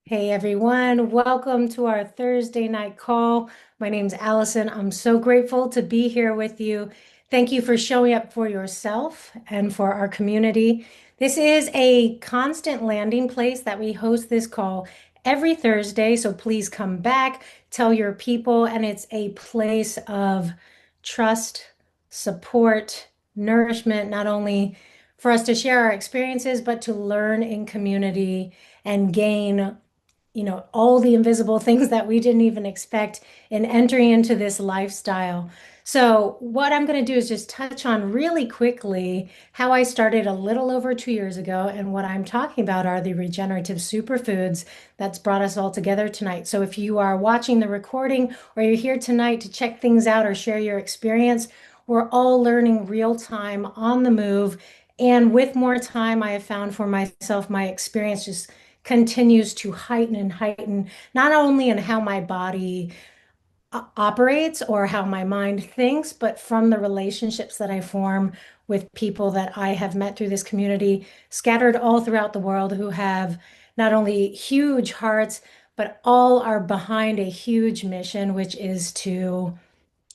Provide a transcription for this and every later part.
Hey everyone, welcome to our Thursday night call. My name's Allison. I'm so grateful to be here with you. Thank you for showing up for yourself and for our community. This is a constant landing place that we host this call every Thursday, so please come back, tell your people, and it's a place of trust, support, nourishment, not only for us to share our experiences, but to learn in community and gain all the invisible things that we didn't even expect in entering into this lifestyle. So, what I'm going to do is just touch on really quickly how I started a little over 2 years ago. And what I'm talking about are the regenerative superfoods that's brought us all together tonight. So, if you are watching the recording or you're here tonight to check things out or share your experience, we're all learning real time on the move. And with more time, I have found for myself, my experience just continues to heighten and heighten, not only in how my body operates or how my mind thinks, but from the relationships that I form with people that I have met through this community, scattered all throughout the world, who have not only huge hearts, but all are behind a huge mission, which is to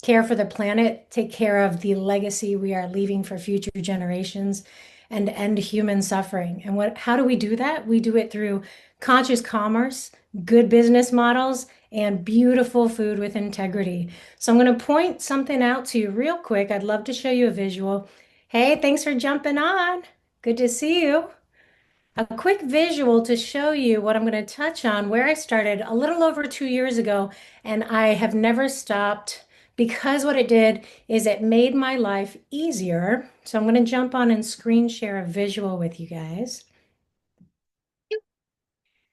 care for the planet, take care of the legacy we are leaving for future generations, and end human suffering. And how do we do that? We do it through conscious commerce, good business models, and beautiful food with integrity. So I'm going to point something out to you real quick. I'd love to show you a visual. Hey, thanks for jumping on. Good to see you. A quick visual to show you what I'm going to touch on, where I started a little over 2 years ago, and I have never stopped because what it did is it made my life easier. So I'm going to jump on and screen share a visual with you guys.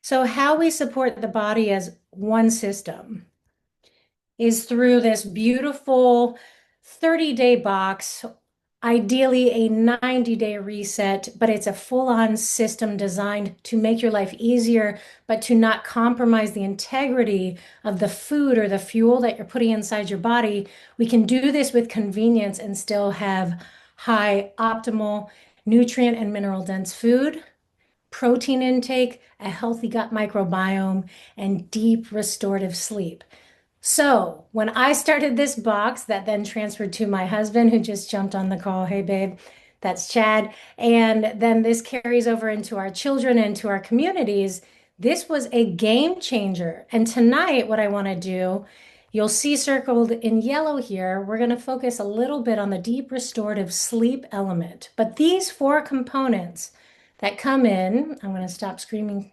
So how we support the body as one system is through this beautiful 30-day box, ideally a 90-day reset, but it's a full-on system designed to make your life easier, but to not compromise the integrity of the food or the fuel that you're putting inside your body. We can do this with convenience and still have high optimal nutrient and mineral dense food, protein intake, a healthy gut microbiome, and deep restorative sleep. So when I started this box that then transferred to my husband, who just jumped on the call, hey babe, that's Chad. And then this carries over into our children and to our communities. This was a game changer. And tonight, what I want to do, you'll see circled in yellow here, we're going to focus a little bit on the deep restorative sleep element. But these four components that come in, I'm going to stop screen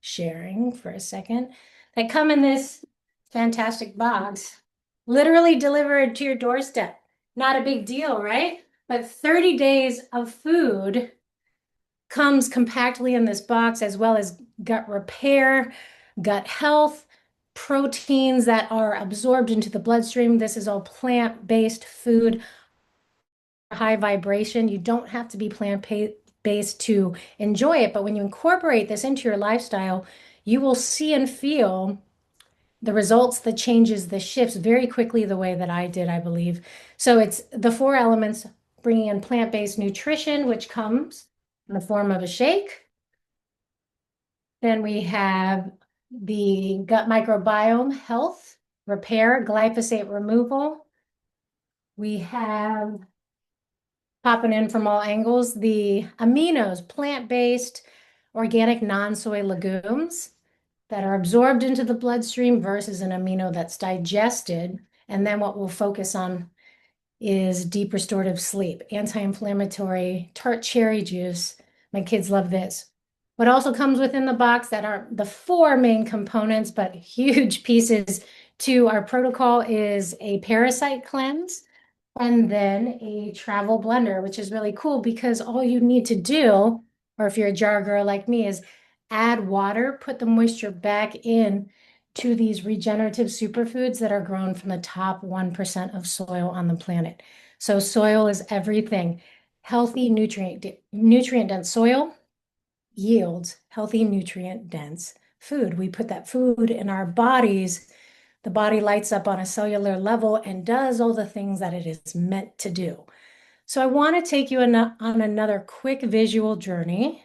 sharing for a second, that come in this fantastic box, literally delivered to your doorstep. Not a big deal, right? But 30 days of food comes compactly in this box, as well as gut repair, gut health, proteins that are absorbed into the bloodstream. This is all plant-based food, high vibration. You don't have to be plant-based to enjoy it, but when you incorporate this into your lifestyle, you will see and feel the results, the changes, the shifts very quickly, the way that I did, I believe. So it's the four elements, bringing in plant-based nutrition, which comes in the form of a shake. Then we have the gut microbiome health, repair, glyphosate removal. We have, popping in from all angles, the aminos, plant-based, organic, non-soy legumes that are absorbed into the bloodstream versus an amino that's digested. And then what we'll focus on is deep restorative sleep, anti-inflammatory, tart cherry juice. My kids love this. What also comes within the box that are the four main components, but huge pieces to our protocol, is a parasite cleanse and then a travel blender, which is really cool because all you need to do, or if you're a jar girl like me, is add water, put the moisture back in to these regenerative superfoods that are grown from the top 1% of soil on the planet. So soil is everything. Healthy nutrient dense soil yields healthy nutrient dense food. We put that food in our bodies. The body lights up on a cellular level and does all the things that it is meant to do. So I want to take you on another quick visual journey.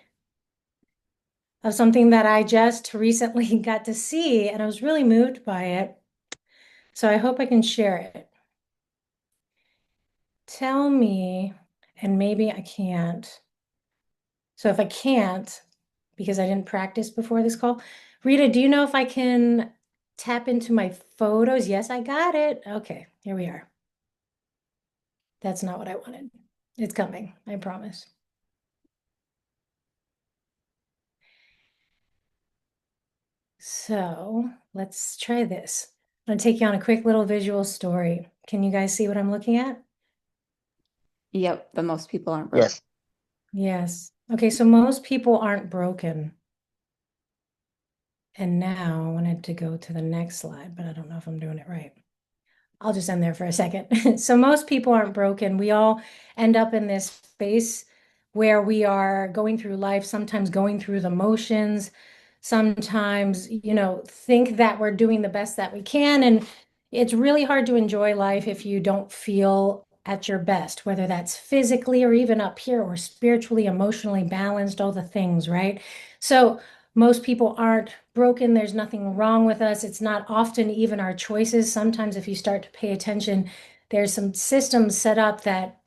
of something that I just recently got to see, and I was really moved by it. So I hope I can share it. Tell me, and maybe I can't. So if I can't, because I didn't practice before this call, Rita, do you know if I can tap into my photos? Yes, I got it. Okay, here we are. That's not what I wanted. It's coming, I promise. So let's try this. I'm going to take you on a quick little visual story. Can you guys see what I'm looking at? Yep, but most people aren't broke. Yes. Yes. Okay, so most people aren't broken. And now I wanted to go to the next slide, but I don't know if I'm doing it right. I'll just end there for a second. So most people aren't broken. We all end up in this space where we are going through life, sometimes going through the motions, sometimes, think that we're doing the best that we can. And it's really hard to enjoy life if you don't feel at your best, whether that's physically or even up here or spiritually, emotionally balanced, all the things, right? So most people aren't broken. There's nothing wrong with us. It's not often even our choices. Sometimes, if you start to pay attention, there's some systems set up that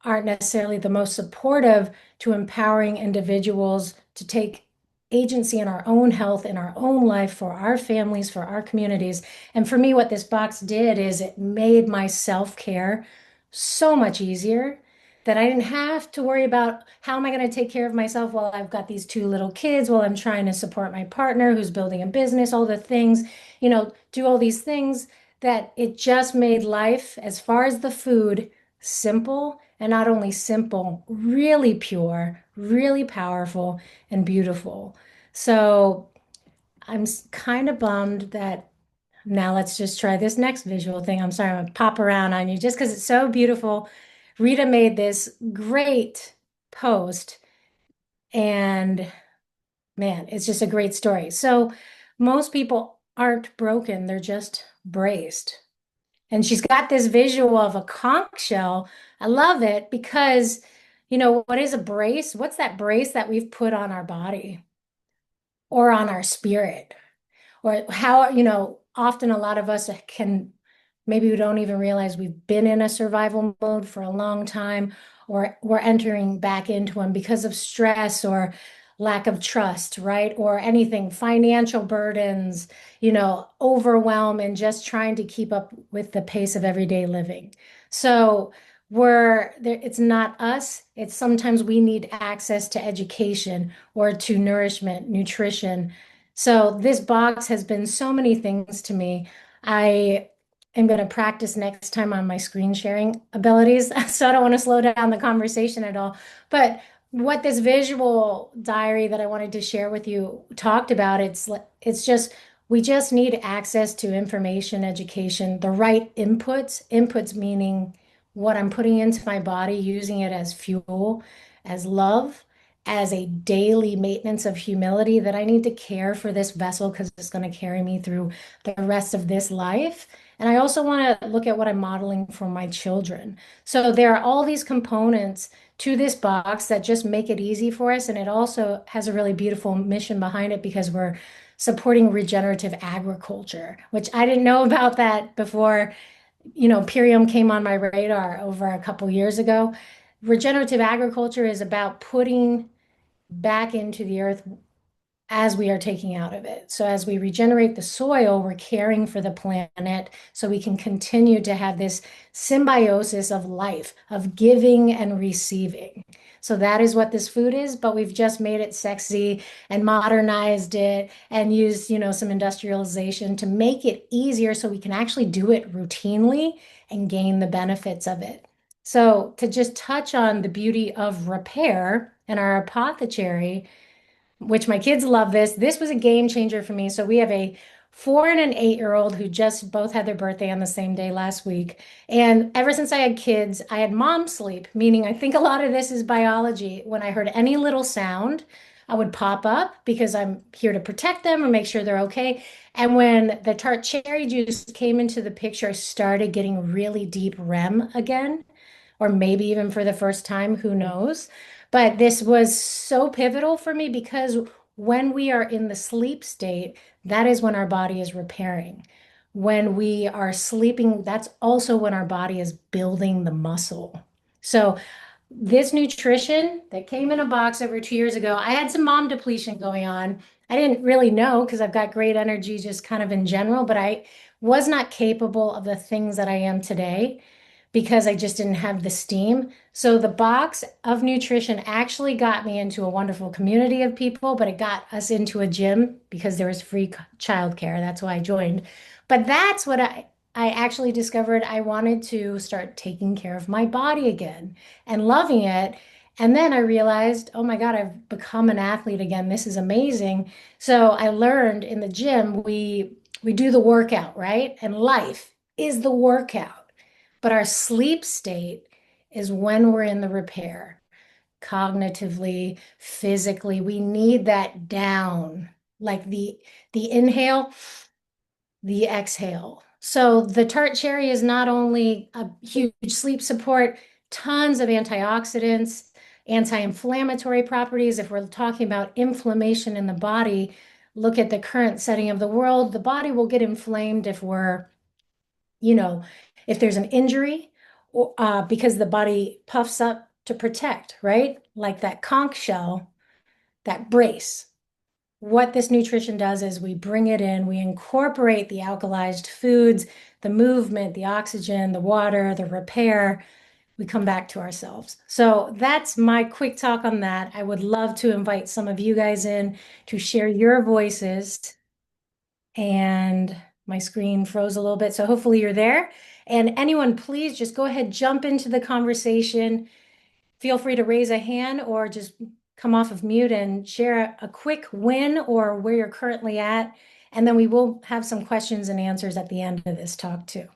aren't necessarily the most supportive to empowering individuals to take agency in our own health, in our own life, for our families, for our communities. And for me, what this box did is it made my self-care so much easier that I didn't have to worry about how am I going to take care of myself while I've got these two little kids, while I'm trying to support my partner who's building a business, all the things, do all these things that it just made life, as far as the food, simple, and not only simple, really pure, really powerful, and beautiful. So I'm kind of bummed that now let's just try this next visual thing. I'm sorry, I'm gonna pop around on you just because it's so beautiful. Rita made this great post, and man, it's just a great story. So most people aren't broken, they're just braced. And she's got this visual of a conch shell. I love it because, what is a brace? What's that brace that we've put on our body or on our spirit? Or how, often a lot of us can, maybe we don't even realize we've been in a survival mode for a long time, or we're entering back into one because of stress or lack of trust, right? Or anything, financial burdens, overwhelm and just trying to keep up with the pace of everyday living. So we're there, it's not us, it's sometimes we need access to education or to nourishment, nutrition. So this box has been so many things to me. I am going to practice next time on my screen sharing abilities. So I don't want to slow down the conversation at all. But what this visual diary that I wanted to share with you talked about, it's just we just need access to information, education, the right inputs, inputs meaning what I'm putting into my body, using it as fuel, as love, as a daily maintenance of humility, that I need to care for this vessel because it's going to carry me through the rest of this life. And I also want to look at what I'm modeling for my children. So there are all these components to this box that just make it easy for us. And it also has a really beautiful mission behind it because we're supporting regenerative agriculture, which I didn't know about that before, Purium came on my radar over a couple years ago. Regenerative agriculture is about putting back into the earth as we are taking out of it. So as we regenerate the soil, we're caring for the planet so we can continue to have this symbiosis of life, of giving and receiving. So that is what this food is, but we've just made it sexy and modernized it and used, some industrialization to make it easier so we can actually do it routinely and gain the benefits of it. So to just touch on the beauty of repair and our apothecary, which my kids love this. This was a game changer for me. So we have a 4 and an 8-year-old who just both had their birthday on the same day last week. And ever since I had kids, I had mom sleep, meaning I think a lot of this is biology. When I heard any little sound, I would pop up because I'm here to protect them or make sure they're okay. And when the tart cherry juice came into the picture, I started getting really deep REM again, or maybe even for the first time, who knows? But this was so pivotal for me because when we are in the sleep state, that is when our body is repairing. When we are sleeping, that's also when our body is building the muscle. So this nutrition that came in a box over 2 years ago, I had some mom depletion going on. I didn't really know because I've got great energy just kind of in general, but I was not capable of the things that I am today because I just didn't have the steam. So the box of nutrition actually got me into a wonderful community of people, but it got us into a gym because there was free childcare. That's why I joined. But that's what I actually discovered I wanted to start taking care of my body again and loving it. And then I realized, oh my God, I've become an athlete again. This is amazing. So I learned in the gym, we do the workout, right? And life is the workout. But our sleep state is when we're in the repair, cognitively, physically. We need that down, like the inhale, the exhale. So the tart cherry is not only a huge sleep support, tons of antioxidants, anti-inflammatory properties. If we're talking about inflammation in the body, look at the current setting of the world. The body will get inflamed if we're, you know, if there's an injury, or because the body puffs up to protect, right? Like that conch shell, that brace. What this nutrition does is we bring it in, we incorporate the alkalized foods, the movement, the oxygen, the water, the repair. We come back to ourselves. So that's my quick talk on that. I would love to invite some of you guys in to share your voices. And my screen froze a little bit, so hopefully you're there. And anyone, please just go ahead, jump into the conversation. Feel free to raise a hand or just come off of mute and share a quick win or where you're currently at. And then we will have some questions and answers at the end of this talk too.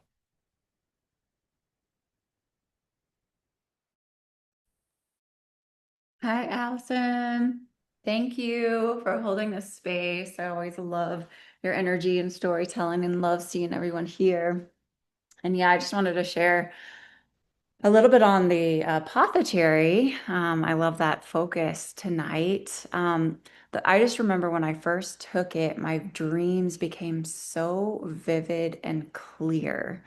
Hi, Allison. Thank you for holding this space. I always love your energy and storytelling and love seeing everyone here. And yeah, I just wanted to share a little bit on the apothecary. I love that focus tonight. I just remember when I first took it, my dreams became so vivid and clear.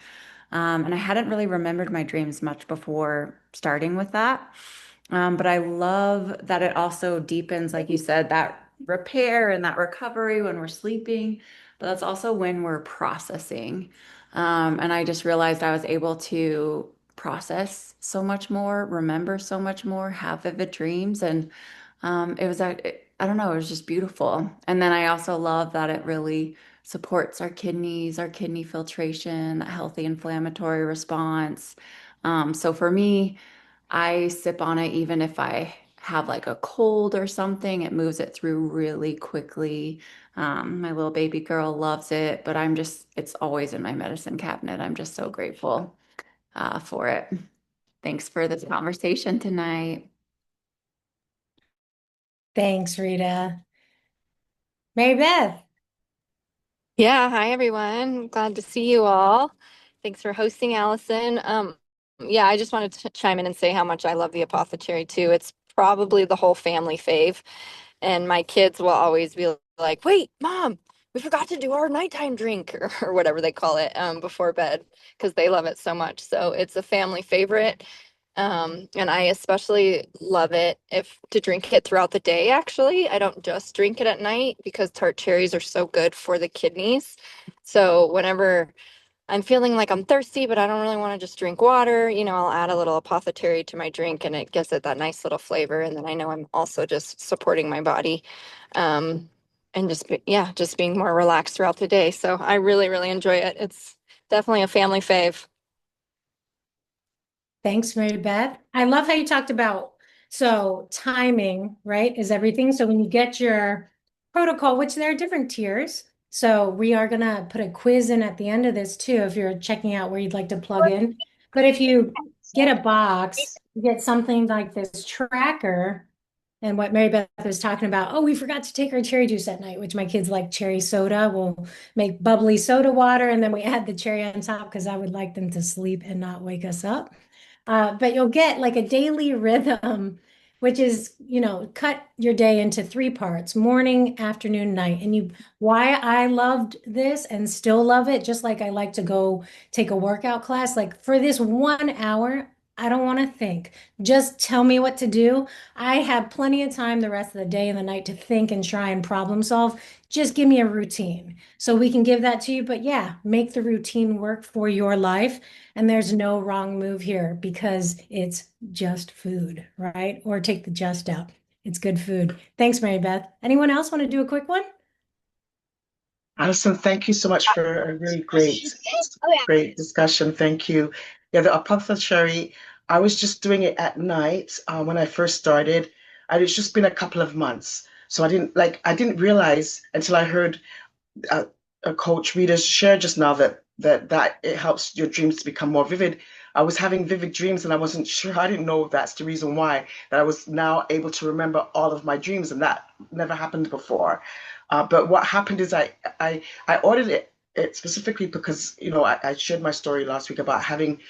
And I hadn't really remembered my dreams much before starting with that. But I love that it also deepens, like you said, that repair and that recovery when we're sleeping, but that's also when we're processing. And I just realized I was able to process so much more, remember so much more, have vivid dreams. And I don't know, it was just beautiful. And then I also love that it really supports our kidneys, our kidney filtration, a healthy inflammatory response. So for me, I sip on it even if I have like a cold or something. It moves it through really quickly. My little baby girl loves it, but it's always in my medicine cabinet. I'm just so grateful for it. Thanks for this conversation tonight. Thanks, Rita. Mary Beth. Yeah, hi everyone. Glad to see you all. Thanks for hosting, Allison. Yeah, I just wanted to chime in and say how much I love the apothecary too. It's probably the whole family fave. And my kids will always be like, wait, mom, we forgot to do our nighttime drink or whatever they call it before bed because they love it so much. So it's a family favorite. And I especially love it if to drink it throughout the day, actually. I don't just drink it at night because tart cherries are so good for the kidneys. So whenever I'm feeling like I'm thirsty, but I don't really want to just drink water, I'll add a little apothecary to my drink and it gives it that nice little flavor. And then I know I'm also just supporting my body. And just being more relaxed throughout the day. So I really, really enjoy it. It's definitely a family fave. Thanks, Mary Beth. I love how you talked about so timing, right, is everything. So when you get your protocol, which there are different tiers. So we are gonna put a quiz in at the end of this too, if you're checking out where you'd like to plug in. But if you get a box, you get something like this tracker and what Mary Beth was talking about. Oh, we forgot to take our cherry juice at night, which my kids like cherry soda. We'll make bubbly soda water and then we add the cherry on top because I would like them to sleep and not wake us up. But you'll get like a daily rhythm which is, cut your day into three parts, morning, afternoon, night. And why I loved this and still love it, just like I like to go take a workout class, like for this 1 hour, I don't want to think. Just tell me what to do. I have plenty of time the rest of the day and the night to think and try and problem solve. Just give me a routine. So we can give that to you. But yeah, make the routine work for your life. And there's no wrong move here because it's just food, right? Or take the just out. It's good food. Thanks, Mary Beth. Anyone else want to do a quick one? Alison, thank you so much for a really great discussion. Thank you. Yeah, the apothecary, I was just doing it at night when I first started, and it's just been a couple of months. So I didn't realize until I heard a, a coach readers share just now that it helps your dreams to become more vivid. I was having vivid dreams and I wasn't sure. I didn't know that's the reason why that I was now able to remember all of my dreams, and that never happened before. But what happened is I ordered it specifically because I shared my story last week about having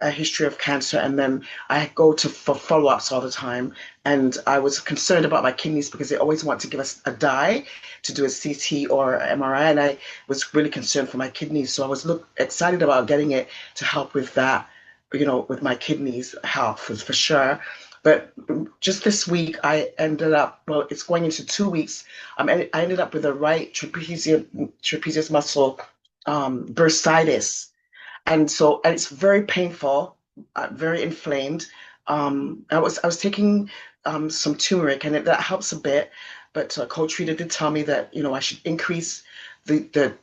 a history of cancer, and then I go to for follow-ups all the time, and I was concerned about my kidneys because they always want to give us a dye to do a CT or MRI, and I was really concerned for my kidneys. So I was excited about getting it to help with that, with my kidneys health for sure. But just this week, I ended up, well, it's going into 2 weeks. I ended up with a right trapezius muscle bursitis. And it's very painful, very inflamed. I was taking some turmeric, and that helps a bit. But Coach Rita did tell me that I should increase the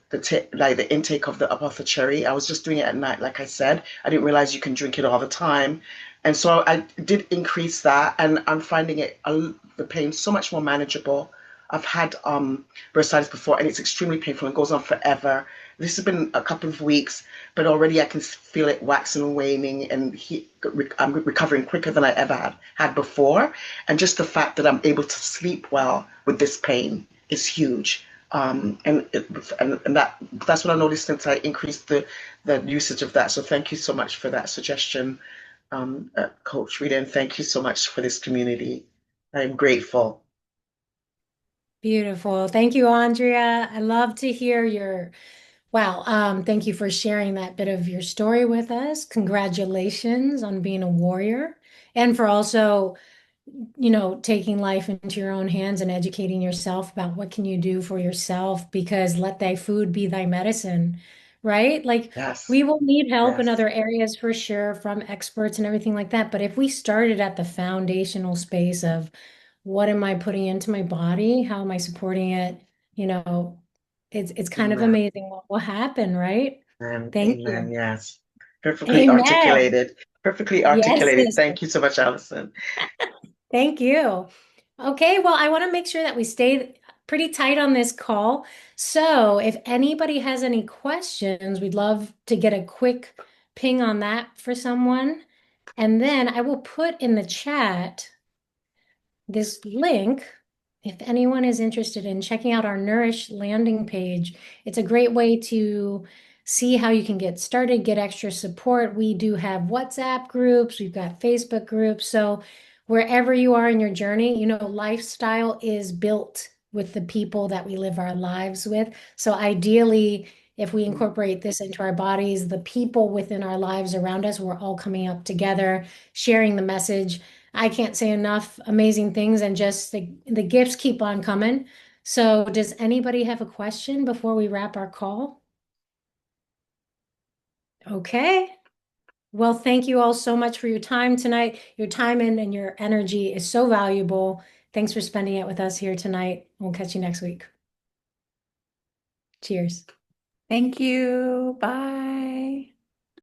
intake of the apothecary. I was just doing it at night, like I said. I didn't realize you can drink it all the time, and so I did increase that, and I'm finding the pain so much more manageable. I've had bursitis before, and it's extremely painful and goes on forever. This has been a couple of weeks, but already I can feel it waxing and waning, and I'm recovering quicker than I ever had before. And just the fact that I'm able to sleep well with this pain is huge. And that's what I noticed since I increased the usage of that. So thank you so much for that suggestion, Coach Rita, and thank you so much for this community. I'm grateful. Beautiful. Thank you, Andrea. I love to hear wow. Thank you for sharing that bit of your story with us. Congratulations on being a warrior and for also, taking life into your own hands and educating yourself about what can you do for yourself because let thy food be thy medicine, right? Like Yes, we will need help in yes, other areas for sure from experts and everything like that. But if we started at the foundational space of what am I putting into my body? How am I supporting it? You know, it's kind of amen, amazing what will happen, right? and Thank amen, you. yes. Perfectly Amen. articulated. Perfectly Yes, articulated. sister. Thank you so much, Allison. Thank you. Okay, well, I want to make sure that we stay pretty tight on this call. So if anybody has any questions, we'd love to get a quick ping on that for someone. And then I will put in the chat this link, if anyone is interested in checking out our Nourish landing page, it's a great way to see how you can get started, get extra support. We do have WhatsApp groups, we've got Facebook groups. So wherever you are in your journey, lifestyle is built with the people that we live our lives with. So ideally, if we incorporate this into our bodies, the people within our lives around us, we're all coming up together, sharing the message. I can't say enough amazing things and just the gifts keep on coming. So does anybody have a question before we wrap our call? Okay. Well, thank you all so much for your time tonight. Your time and your energy is so valuable. Thanks for spending it with us here tonight. We'll catch you next week. Cheers. Thank you. Bye.